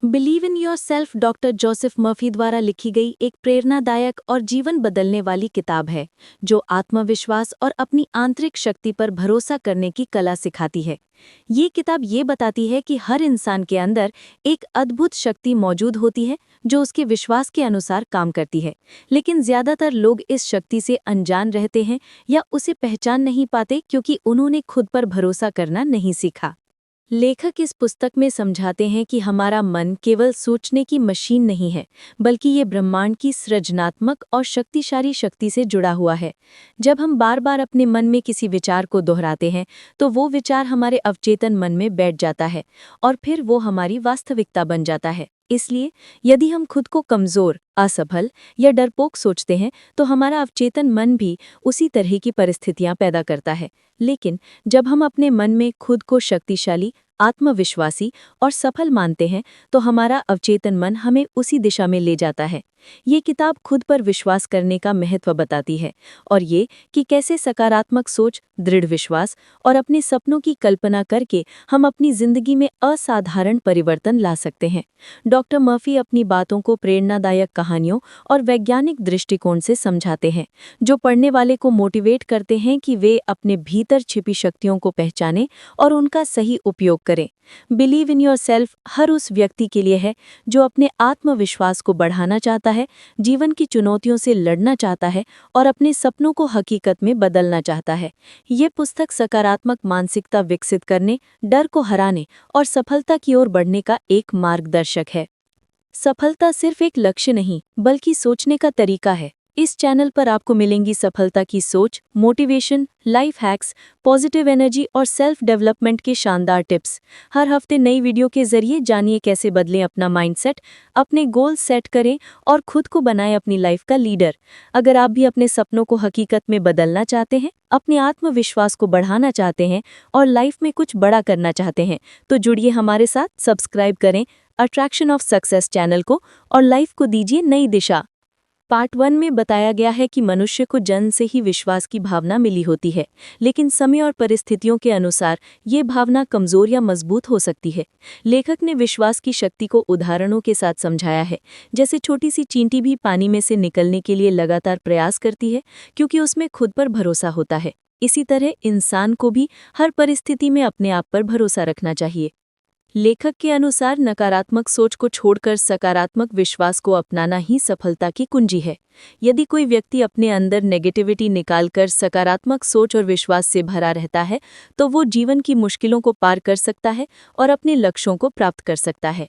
Believe in your self doctor Joseph Murphy द्वारा लिखी गई एक प्रेरणादायक और जीवन बदलने वाली किताब है जो आत्मविश्वास और अपनी आंतरिक शक्ति पर भरोसा करने की कला सिखाती है। ये किताब ये बताती है कि हर इंसान के अंदर एक अद्भुत शक्ति मौजूद होती है जो उसके विश्वास के अनुसार काम करती है, लेकिन ज्यादातर लोग इस शक्ति से अनजान रहते हैं या उसे पहचान नहीं पाते क्योंकि उन्होंने खुद पर भरोसा करना नहीं सीखा। लेखक इस पुस्तक में समझाते हैं कि हमारा मन केवल सोचने की मशीन नहीं है, बल्कि ये ब्रह्मांड की सृजनात्मक और शक्तिशाली शक्ति से जुड़ा हुआ है। जब हम बार बार अपने मन में किसी विचार को दोहराते हैं, तो वो विचार हमारे अवचेतन मन में बैठ जाता है और फिर वो हमारी वास्तविकता बन जाता है। इसलिए यदि हम खुद को कमजोर, असफल या डरपोक सोचते हैं, तो हमारा अवचेतन मन भी उसी तरह की परिस्थितियां पैदा करता है। लेकिन जब हम अपने मन में खुद को शक्तिशाली, आत्मविश्वासी और सफल मानते हैं, तो हमारा अवचेतन मन हमें उसी दिशा में ले जाता है। ये किताब खुद पर विश्वास करने का महत्व बताती है और ये कि कैसे सकारात्मक सोच, दृढ़ विश्वास और अपने सपनों की कल्पना करके हम अपनी जिंदगी में असाधारण परिवर्तन ला सकते हैं। डॉक्टर मर्फी अपनी बातों को प्रेरणादायक कहानियों और वैज्ञानिक दृष्टिकोण से समझाते हैं, जो पढ़ने वाले को मोटिवेट करते हैं कि वे अपने भीतर छिपी शक्तियों को पहचानें और उनका सही उपयोग करें। बिलीव इन योर सेल्फ हर उस व्यक्ति के लिए है जो अपने आत्मविश्वास को बढ़ाना चाहता है, जीवन की चुनौतियों से लड़ना चाहता है और अपने सपनों को हकीकत में बदलना चाहता है। ये पुस्तक सकारात्मक मानसिकता विकसित करने, डर को हराने और सफलता की ओर बढ़ने का एक मार्गदर्शक है। सफलता सिर्फ एक लक्ष्य नहीं, बल्कि सोचने का तरीका है। इस चैनल पर आपको मिलेंगी सफलता की सोच, motivation, life hacks, positive energy और सेल्फ डेवलपमेंट के शानदार टिप्स। हर हफ्ते नई वीडियो के जरिए जानिए कैसे बदलें अपना माइंडसेट, अपने गोल सेट करें और खुद को बनाएं अपनी लाइफ का लीडर। अगर आप भी अपने सपनों को हकीकत में बदलना चाहते हैं, अपने आत्मविश्वास को बढ़ाना चाहते हैं और लाइफ में कुछ बड़ा करना चाहते हैं, तो जुड़िए हमारे साथ। सब्सक्राइब करें अट्रैक्शन ऑफ सक्सेस चैनल को और लाइफ को दीजिए नई दिशा। पार्ट 1 में बताया गया है कि मनुष्य को जन्म से ही विश्वास की भावना मिली होती है, लेकिन समय और परिस्थितियों के अनुसार ये भावना कमजोर या मजबूत हो सकती है। लेखक ने विश्वास की शक्ति को उदाहरणों के साथ समझाया है, जैसे छोटी सी चींटी भी पानी में से निकलने के लिए लगातार प्रयास करती है क्योंकि उसमें खुद पर भरोसा होता है। इसी तरह इंसान को भी हर परिस्थिति में अपने आप पर भरोसा रखना चाहिए। लेखक के अनुसार नकारात्मक सोच को छोड़कर सकारात्मक विश्वास को अपनाना ही सफलता की कुंजी है। यदि कोई व्यक्ति अपने अंदर नेगेटिविटी निकालकर सकारात्मक सोच और विश्वास से भरा रहता है, तो वो जीवन की मुश्किलों को पार कर सकता है और अपने लक्ष्यों को प्राप्त कर सकता है।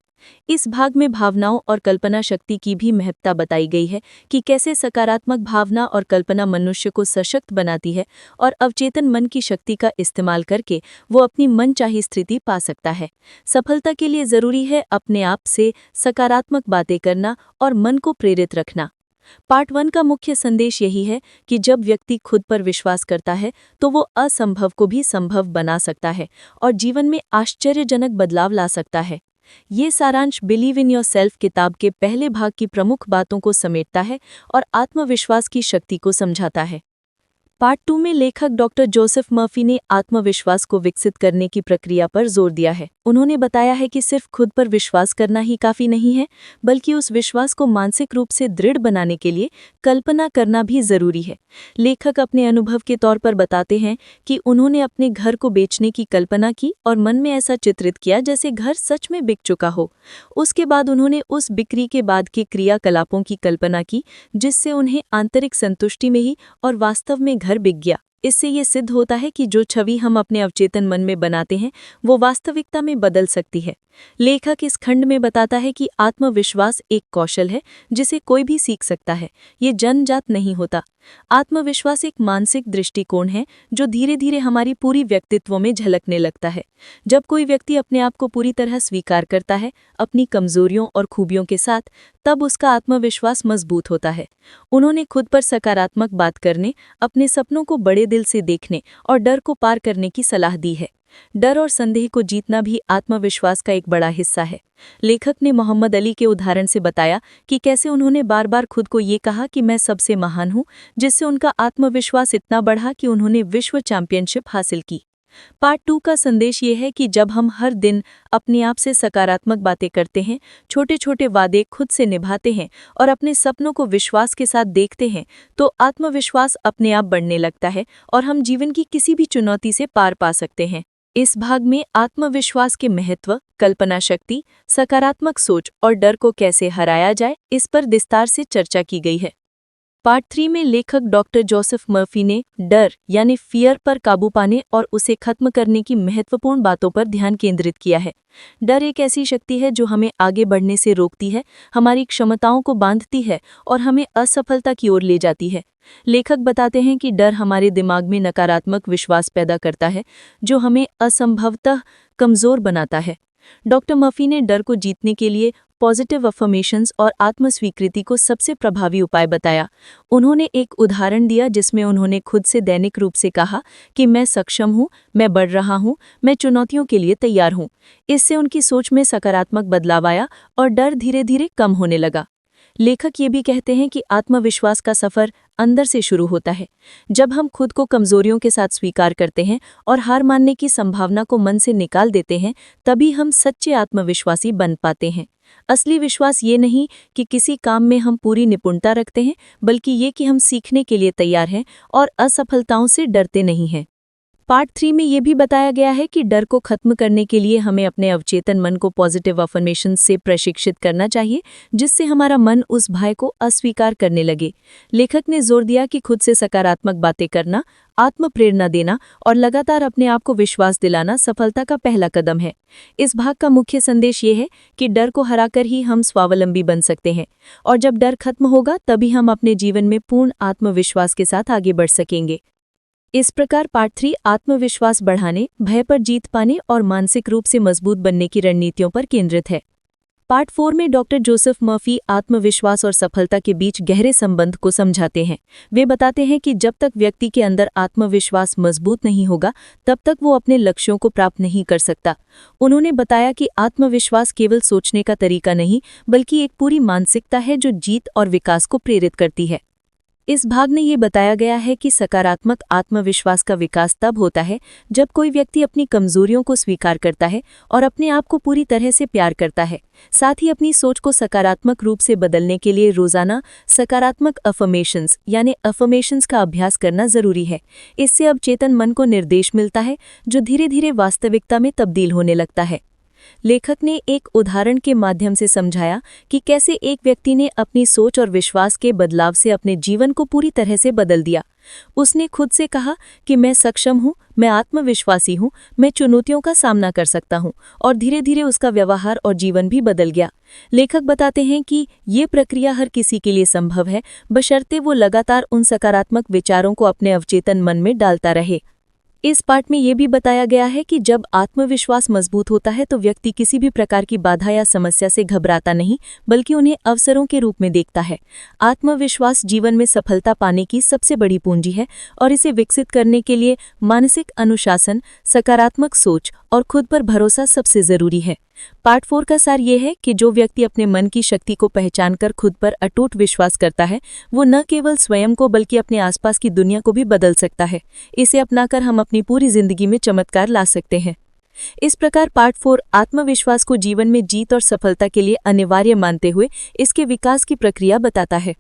इस भाग में भावनाओं और कल्पना शक्ति की भी महत्ता बताई गई है कि कैसे सकारात्मक भावना और कल्पना मनुष्य को सशक्त बनाती है और अवचेतन मन की शक्ति का इस्तेमाल करके वो अपनी मनचाही स्थिति पा सकता है। सफलता के लिए जरूरी है अपने आप से सकारात्मक बातें करना और मन को प्रेरित रखना। पार्ट 1 का मुख्य संदेश यही है कि जब व्यक्ति खुद पर विश्वास करता है, तो वो असंभव को भी संभव बना सकता है और जीवन में आश्चर्यजनक बदलाव ला सकता है। ये सारांश बिलीव इन योर सेल्फ किताब के पहले भाग की प्रमुख बातों को समेटता है और आत्मविश्वास की शक्ति को समझाता है। पार्ट 2 में लेखक डॉक्टर जोसेफ मर्फी ने आत्मविश्वास को विकसित करने की प्रक्रिया पर जोर दिया है। उन्होंने बताया है कि सिर्फ खुद पर विश्वास करना ही काफी नहीं है, बल्कि उस विश्वास को मानसिक रूप से दृढ़ बनाने के लिए कल्पना करना भी जरूरी है। लेखक अपने अनुभव के तौर पर बताते हैं कि उन्होंने अपने घर को बेचने की कल्पना की और मन में ऐसा चित्रित किया जैसे घर सच में बिक चुका हो। उसके बाद उन्होंने उस बिक्री के बाद के क्रियाकलापों की कल्पना की, जिससे उन्हें आंतरिक संतुष्टि में ही और वास्तव में घर बिक गया। इससे ये सिद्ध होता है कि जो छवि हम अपने अवचेतन मन में बनाते हैं, वो वास्तविकता में बदल सकती है। लेखक इस खंड में बताता है कि आत्मविश्वास एक कौशल है जिसे कोई भी सीख सकता है। ये जन्मजात नहीं होता। आत्मविश्वास एक मानसिक दृष्टिकोण है जो धीरे धीरे हमारी पूरी व्यक्तित्व में झलकने लगता है। जब कोई व्यक्ति अपने आप को पूरी तरह स्वीकार करता है, अपनी कमजोरियों और खूबियों के साथ, तब उसका आत्मविश्वास मजबूत होता है। उन्होंने खुद पर सकारात्मक बात करने, अपने सपनों को बड़े दिल से देखने और डर को पार करने की सलाह दी है। डर और संदेह को जीतना भी आत्मविश्वास का एक बड़ा हिस्सा है। लेखक ने मोहम्मद अली के उदाहरण से बताया कि कैसे उन्होंने बार बार खुद को ये कहा कि मैं सबसे महान हूँ, जिससे उनका आत्मविश्वास इतना बढ़ा कि उन्होंने विश्व चैंपियनशिप हासिल की। पार्ट 2 का संदेश ये है कि जब हम हर दिन अपने आप से सकारात्मक बातें करते हैं, छोटे छोटे वादे खुद से निभाते हैं और अपने सपनों को विश्वास के साथ देखते हैं, तो आत्मविश्वास अपने आप बढ़ने लगता है और हम जीवन की किसी भी चुनौती से पार पा सकते हैं। इस भाग में आत्मविश्वास के महत्व, कल्पना शक्ति, सकारात्मक सोच और डर को कैसे हराया जाए, इस पर विस्तार से चर्चा की गई है। पार्ट 3 में लेखक डॉक्टर जोसेफ मर्फी ने डर यानी फियर पर काबू पाने और उसे खत्म करने की महत्वपूर्ण बातों पर ध्यान केंद्रित किया है। डर एक ऐसी शक्ति है जो हमें आगे बढ़ने से रोकती है, हमारी क्षमताओं को बांधती है और हमें असफलता की ओर ले जाती है। लेखक बताते हैं कि डर हमारे दिमाग में नकारात्मक विश्वास पैदा करता है, जो हमें असंभवतः कमजोर बनाता है। डॉक्टर मर्फी ने डर को जीतने के लिए पॉजिटिव अफर्मेशंस और आत्मस्वीकृति को सबसे प्रभावी उपाय बताया। उन्होंने एक उदाहरण दिया जिसमें उन्होंने खुद से दैनिक रूप से कहा कि मैं सक्षम हूँ, मैं बढ़ रहा हूँ, मैं चुनौतियों के लिए तैयार हूँ। इससे उनकी सोच में सकारात्मक बदलाव आया और डर धीरे धीरे कम होने लगा। लेखक ये भी कहते हैं कि आत्मविश्वास का सफर अंदर से शुरू होता है। जब हम खुद को कमजोरियों के साथ स्वीकार करते हैं और हार मानने की संभावना को मन से निकाल देते हैं, तभी हम सच्चे आत्मविश्वासी बन पाते हैं। असली विश्वास ये नहीं कि किसी काम में हम पूरी निपुणता रखते हैं, बल्कि ये कि हम सीखने के लिए तैयार हैं और असफलताओं से डरते नहीं हैं। पार्ट 3 में ये भी बताया गया है कि डर को खत्म करने के लिए हमें अपने अवचेतन मन को पॉजिटिव अफर्मेशन से प्रशिक्षित करना चाहिए, जिससे हमारा मन उस भय को अस्वीकार करने लगे। लेखक ने जोर दिया कि खुद से सकारात्मक बातें करना, आत्म प्रेरणा देना और लगातार अपने आप को विश्वास दिलाना सफलता का पहला कदम है। इस भाग का मुख्य संदेश ये है कि डर को हराकर ही हम स्वावलंबी बन सकते हैं, और जब डर खत्म होगा तभी हम अपने जीवन में पूर्ण आत्मविश्वास के साथ आगे बढ़ सकेंगे। इस प्रकार पार्ट 3 आत्मविश्वास बढ़ाने, भय पर जीत पाने और मानसिक रूप से मजबूत बनने की रणनीतियों पर केंद्रित है। पार्ट 4 में डॉक्टर जोसेफ मर्फी आत्मविश्वास और सफलता के बीच गहरे संबंध को समझाते हैं। वे बताते हैं कि जब तक व्यक्ति के अंदर आत्मविश्वास मजबूत नहीं होगा, तब तक वो अपने लक्ष्यों को प्राप्त नहीं कर सकता। उन्होंने बताया कि आत्मविश्वास केवल सोचने का तरीका नहीं, बल्कि एक पूरी मानसिकता है जो जीत और विकास को प्रेरित करती है। इस भाग में ये बताया गया है कि सकारात्मक आत्मविश्वास का विकास तब होता है जब कोई व्यक्ति अपनी कमजोरियों को स्वीकार करता है और अपने आप को पूरी तरह से प्यार करता है। साथ ही अपनी सोच को सकारात्मक रूप से बदलने के लिए रोजाना सकारात्मक अफर्मेशंस यानी अफर्मेशंस का अभ्यास करना जरूरी है। इससे अवचेतन मन को निर्देश मिलता है, जो धीरे धीरे वास्तविकता में तब्दील होने लगता है। लेखक ने एक उदाहरण के माध्यम से समझाया कि कैसे एक व्यक्ति ने अपनी सोच और विश्वास के बदलाव से अपने जीवन को पूरी तरह से बदल दिया। उसने खुद से कहा कि मैं सक्षम हूँ, मैं आत्मविश्वासी हूँ, मैं चुनौतियों का सामना कर सकता हूँ, और धीरे धीरे उसका व्यवहार और जीवन भी बदल गया। लेखक बताते हैं कि ये प्रक्रिया हर किसी के लिए संभव है, बशर्ते वो लगातार उन सकारात्मक विचारों को अपने अवचेतन मन में डालता रहे। इस पार्ट में ये भी बताया गया है कि जब आत्मविश्वास मजबूत होता है तो व्यक्ति किसी भी प्रकार की बाधा या समस्या से घबराता नहीं, बल्कि उन्हें अवसरों के रूप में देखता है। आत्मविश्वास जीवन में सफलता पाने की सबसे बड़ी पूंजी है, और इसे विकसित करने के लिए मानसिक अनुशासन, सकारात्मक सोच और खुद पर भरोसा सबसे जरूरी है। पार्ट 4 का सार ये है कि जो व्यक्ति अपने मन की शक्ति को पहचानकर खुद पर अटूट विश्वास करता है, वो न केवल स्वयं को बल्कि अपने आसपास की दुनिया को भी बदल सकता है। इसे अपनाकर हम अपनी पूरी जिंदगी में चमत्कार ला सकते हैं। इस प्रकार पार्ट 4 आत्मविश्वास को जीवन में जीत और सफलता के लिए अनिवार्य मानते हुए इसके विकास की प्रक्रिया बताता है।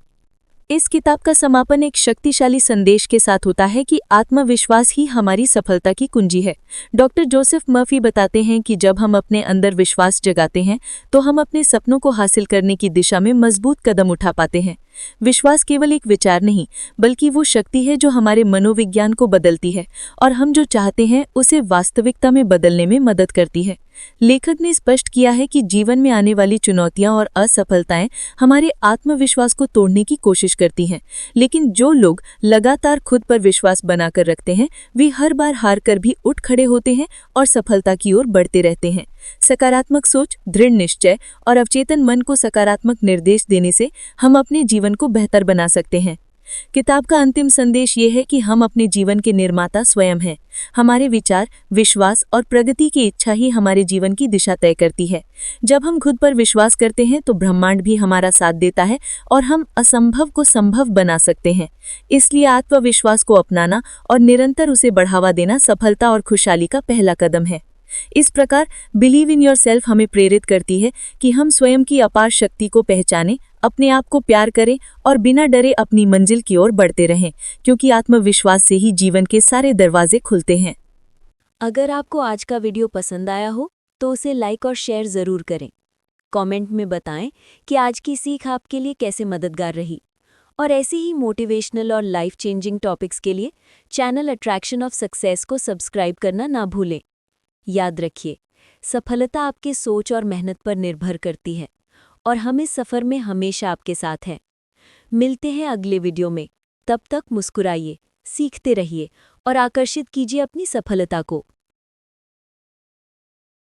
इस किताब का समापन एक शक्तिशाली संदेश के साथ होता है कि आत्मविश्वास ही हमारी सफलता की कुंजी है। डॉक्टर जोसेफ मर्फी बताते हैं कि जब हम अपने अंदर विश्वास जगाते हैं, तो हम अपने सपनों को हासिल करने की दिशा में मजबूत कदम उठा पाते हैं। विश्वास केवल एक विचार नहीं, बल्कि वो शक्ति है जो हमारे मनोविज्ञान को बदलती है और हम जो चाहते हैं उसे वास्तविकता में बदलने में मदद करती है। लेखक ने स्पष्ट किया है कि जीवन में आने वाली चुनौतियां और असफलताएं हमारे आत्मविश्वास को तोड़ने की कोशिश करती हैं, लेकिन जो लोग लगातार खुद पर विश्वास बनाकर रखते हैं, वे हर बार हार कर भी उठ खड़े होते हैं और सफलता की ओर बढ़ते रहते हैं। सकारात्मक सोच, दृढ़ निश्चय और अवचेतन मन को सकारात्मक निर्देश देने से हम अपने जीवन को बेहतर बना सकते हैं। किताब का अंतिम संदेश ये है कि हम अपने जीवन के निर्माता स्वयं हैं। हमारे विचार, विश्वास और प्रगति की इच्छा ही हमारे जीवन की दिशा तय करती है। जब हम खुद पर विश्वास करते हैं तो ब्रह्मांड भी हमारा साथ देता है और हम असंभव को संभव बना सकते हैं। इसलिए आत्मविश्वास को अपनाना और निरंतर उसे बढ़ावा देना सफलता और खुशहाली का पहला कदम है। इस प्रकार बिलीव इन योरसेल्फ हमें प्रेरित करती है कि हम स्वयं की अपार शक्ति को पहचानें, अपने आप को प्यार करें और बिना डरे अपनी मंजिल की ओर बढ़ते रहें, क्योंकि आत्मविश्वास से ही जीवन के सारे दरवाजे खुलते हैं। अगर आपको आज का वीडियो पसंद आया हो तो उसे लाइक और शेयर ज़रूर करें। कमेंट में बताएं कि आज की सीख आपके लिए कैसे मददगार रही। और ऐसी ही मोटिवेशनल और लाइफ चेंजिंग टॉपिक्स के लिए चैनल अट्रैक्शन ऑफ सक्सेस को सब्सक्राइब करना ना भूलें। याद रखिए, सफलता आपके सोच और मेहनत पर निर्भर करती है और हम इस सफ़र में हमेशा आपके साथ हैं। मिलते हैं अगले वीडियो में। तब तक मुस्कुराइए, सीखते रहिए और आकर्षित कीजिए अपनी सफलता को।